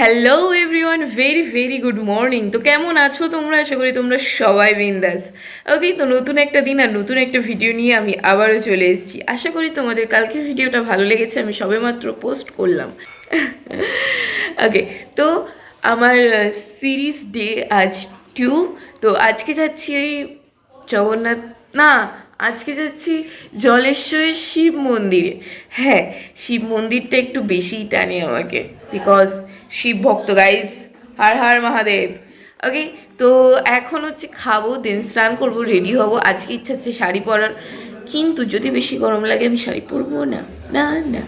Hello everyone, very very good morning. তো কেমন আছো তোমরা? আশা করি তোমরা সবাই বিন্দাস। ওকে, তো নতুন একটা দিন আর নতুন একটা ভিডিও নিয়ে আমি আবারও চলে এসেছি। আশা করি তোমাদের কালকের ভিডিওটা ভালো লেগেছে, আমি সবেমাত্র পোস্ট করলাম। ওকে, তো আমার সিরিজ ডে আজ 2। তো আজকে যাচ্ছি এই জগন্নাথ, না, আজকে যাচ্ছি জলেশ্বরের শিব মন্দিরে। হ্যাঁ, শিব মন্দিরটা একটু বেশিই টানে আমাকে, বিকজ শিব ভক্ত গাইজ। হর হর মহাদেব। ওকে, তো এখন হচ্ছে খাবো, দেন স্নান করবো, রেডি হব। আজকে ইচ্ছা হচ্ছে শাড়ি পরার, কিন্তু যদি বেশি গরম লাগে আমি শাড়ি পরবো না। না না,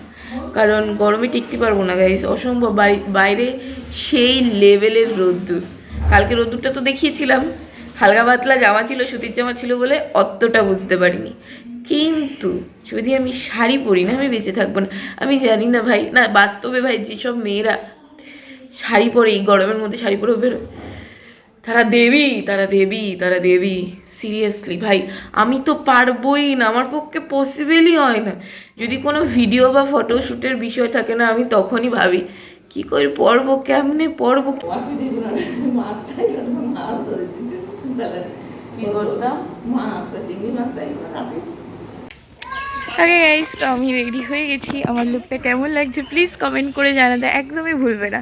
কারণ গরমে টিকতে পারবো না গাইজ, অসম্ভব। বাইরে সেই লেভেলের রোদ্দুর। কালকে রোদ্দুরটা তো দেখিয়েছিলাম, হালকা পাতলা জামা ছিল, সুতির জামা ছিল বলে অতটা বুঝতে পারিনি। কিন্তু যদি আমি শাড়ি পরি না, আমি বেঁচে থাকবো না। আমি জানি না ভাই, না বাস্তবে ভাই, যেসব মেয়েরা শাড়ি পরে এই গরমের মধ্যে শাড়ি পরে বেরোয়, তারা দেবী, তারা দেবী, তারা দেবী। সিরিয়াসলি ভাই, আমি তো পারবোই না, আমার পক্ষে পসিবলই হয় না। যদি কোনো ভিডিও বা ফটোশ্যুটের বিষয় থাকে না, আমি তখনই ভাবি কি করে পরবো, কেমনে পরবো, কি করতাম। আগে গাইস, তো আমি রেডি হয়ে গেছি। আমার লুকটা কেমন লাগছে প্লিজ কমেন্ট করে জানাতে একদমই ভুলবে না।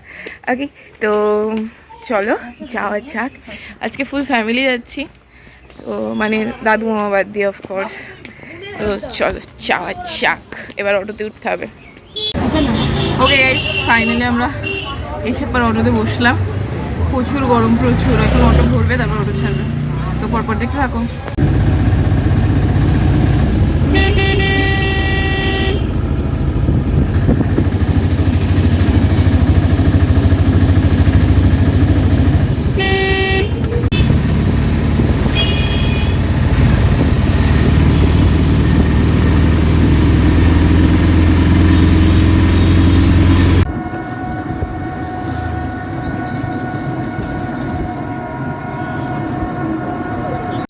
ওকে, তো চলো যাওয়া যাক। আজকে ফুল ফ্যামিলি যাচ্ছি, তো মানে দাদু মামা বাদ দিয়ে অফকোর্স। তো চলো যাওয়া যাক, এবার অটোতে উঠতে হবে। ওকে গাইস, ফাইনালি আমরা এসে পর অটোতে বসলাম। প্রচুর গরম, প্রচুর। এখন অটো ভরবে, তারপর অটো ছাড়বে। তো পরপর দেখতে থাকো।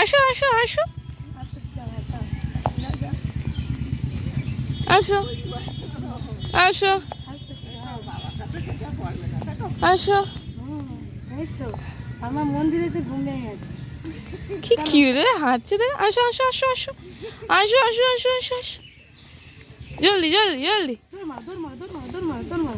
আসো আসো আসো আসো আসো আসো। আমার মন্দিরে যে ঘুম ভেঙে গেছে। কি কিউরে হাঁটছে দেখ। আসো আসো আসো আসো আসো আসো আসো আসো আসো, জলদি জলদি জলদি। তোর মা তোর মা তোর মা তোর মা তোর মা।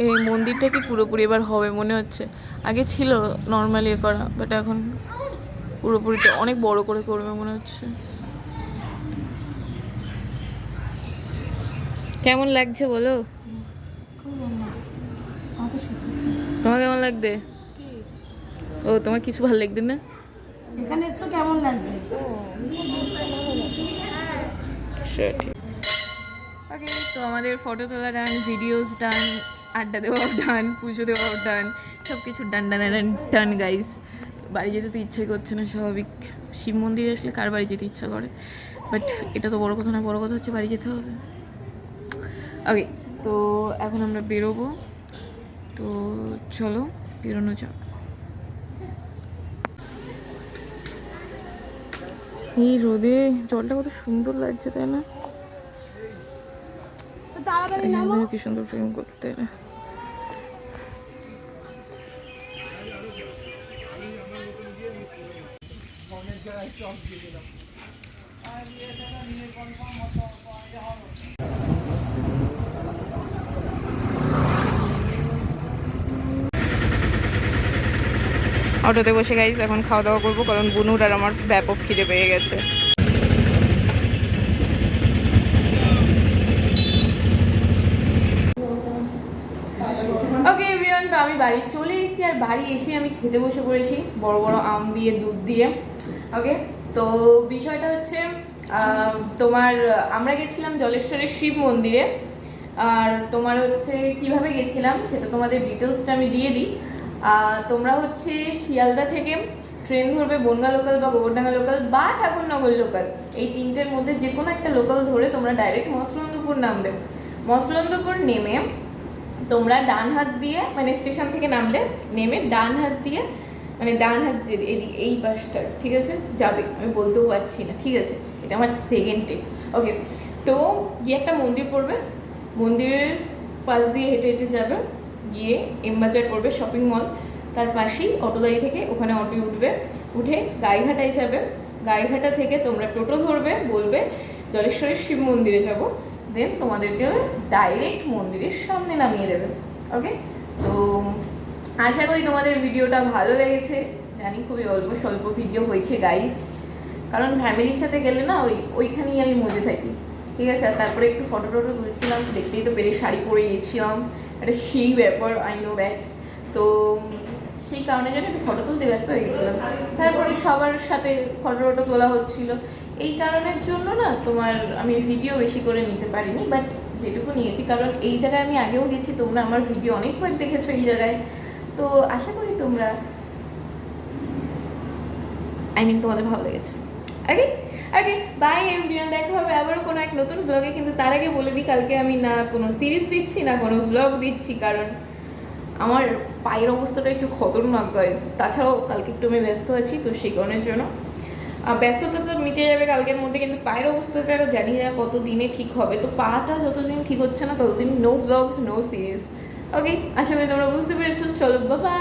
এই মন্দিরটা কি পুরোপুরি এবার হবে মনে হচ্ছে। আগে ছিল নর্মালি করা, বাট এখন পুরোপুরিটা অনেক বড় করে করবে মনে হচ্ছে। কেমন লাগছে বলো? তোমার কেমন লাগবে? ও, তোমার কিছু ভালো লাগবে না? এখানে এসো কেমন লাগছে? ওকে, তো আমাদের ফটো তোলা ডান, ভিডিওস ডান, আড্ডা দেওয়াও ডান, পুজো দেওয়াও ডান, সব কিছু ডান ডান ডান ডান গাইস। বাড়ি যেতে তো ইচ্ছাই করছে না, স্বাভাবিক। শিব মন্দিরে আসলে কার বাড়ি যেতে ইচ্ছা করে, বাট এটা তো বড় কথা না, বড় কথা হচ্ছে বাড়ি যেতে হবে। ওকে, তো এখন আমরা বেরোবো, তো চলো বেরোনো যাক। এই রোদে জলটা কত সুন্দর লাগছে, তাই না? তাড়াতাড়ি নামো। কি সুন্দর ফিল্ম করতে। অটোতে বসে গাইস এখন খাওয়া দাওয়া করবো, কারণ বুনুর আর আমার ব্যাপক খিদে পেয়ে গেছে। ওকে এভরিওয়ান, তো আমি বাড়ি চলে এসেছি, আর বাড়ি এসে আমি খেতে বসে পড়েছি বড় বড় আম দিয়ে দুধ দিয়ে। ওকে, তো বিষয়টা হচ্ছে তোমার আমরা গেছিলাম জলেশ্বরের শিব মন্দিরে, আর তোমার হচ্ছে কিভাবে গেছিলাম সেটা তোমাদের ডিটেলসটা আমি দিয়ে দিই। তোমরা হচ্ছে শিয়ালদা থেকে ট্রেন ধরবে, বনগা লোকাল বা গোবরডাঙ্গা লোকাল বা ঠাকুরনগর লোকাল, এই তিনটের মধ্যে যে কোনো একটা লোকাল ধরে তোমরা ডাইরেক্ট মসলন্দপুর নামবে। মসলন্দপুর নেমে তোমরা ডান হাত দিয়ে, মানে স্টেশন থেকে নামলে নেমে ডান হাত দিয়ে, মানে ডান হাত যে এই পাশটা, ঠিক আছে, যাবে, আমি বলতেও পারছি না, ঠিক আছে, এটা আমার সেকেন্ড টিপ। ওকে, তো গিয়ে একটা মন্দির পড়বে, মন্দিরের পাশ দিয়ে হেঁটে হেঁটে যাবে, গিয়ে এমবাজার পড়বে শপিং মল, তার পাশেই অটো দাঁড়িয়ে থেকে ওখানে অটো উঠবে, উঠে গাইঘাটায় যাবে, গাইঘাটা থেকে তোমরা টোটো ধরবে, বলবে জলেশ্বরের শিব মন্দিরে যাব, দেন তোমাদেরকে ডাইরেক্ট মন্দিরের সামনে নামিয়ে দেবে। ওকে, তো আশা করি তোমাদের ভিডিওটা ভালো লেগেছে। জানি খুবই অল্প স্বল্প ভিডিও হয়েছে গাইস, কারণ ফ্যামিলির সাথে গেলে না ওইখানেই আমি মজে থাকি, ঠিক আছে। আর তারপরে একটু ফটো টটো তুলছিলাম, দেখতেই তো পেরে শাড়ি পরে গেছিলাম, একটা সেই ব্যাপার, আই নো দ্যাট। তো সেই কারণে যেন একটু ফটো তুলতে ব্যস্ত হয়ে গেছিলাম, তারপরে সবার সাথে ফটো টটো তোলা হচ্ছিল, এই কারণের জন্য না তোমার আমি ভিডিও বেশি করে নিতে পারিনি, বাট যেটুকু নিয়েছি, কারণ এই জায়গায় আমি আগেও গেছি, তোমরা আমার ভিডিও অনেকবার দেখেছো এই জায়গায়, তো আশা করি তোমরা তোমাদের ভালো লেগেছে। ওকে ওকে, বাই এভরিওয়ান, দেখা হবে আবারও কোনো এক নতুন ব্লগে। কিন্তু তার আগে বলে দিই, কালকে আমি না কোনো সিরিজ দিচ্ছি না কোনো ব্লগ দিচ্ছি, কারণ আমার পায়ের অবস্থাটা একটু খতরনাক গাইস। তাছাড়াও কালকে একটু আমি ব্যস্ত আছি, তো সেই কারণের জন্য ব্যস্ততা তো মিটে যাবে কালকের মধ্যে, কিন্তু পায়ের অবস্থাটা জানি না কত দিনে ঠিক হবে। তো পাটা যতদিন ঠিক হচ্ছে না ততদিন নো ব্লগস নো সিরিজ। ওকে, আশা করি তোমরা বুঝতে পেরেছো। চলো বাবা।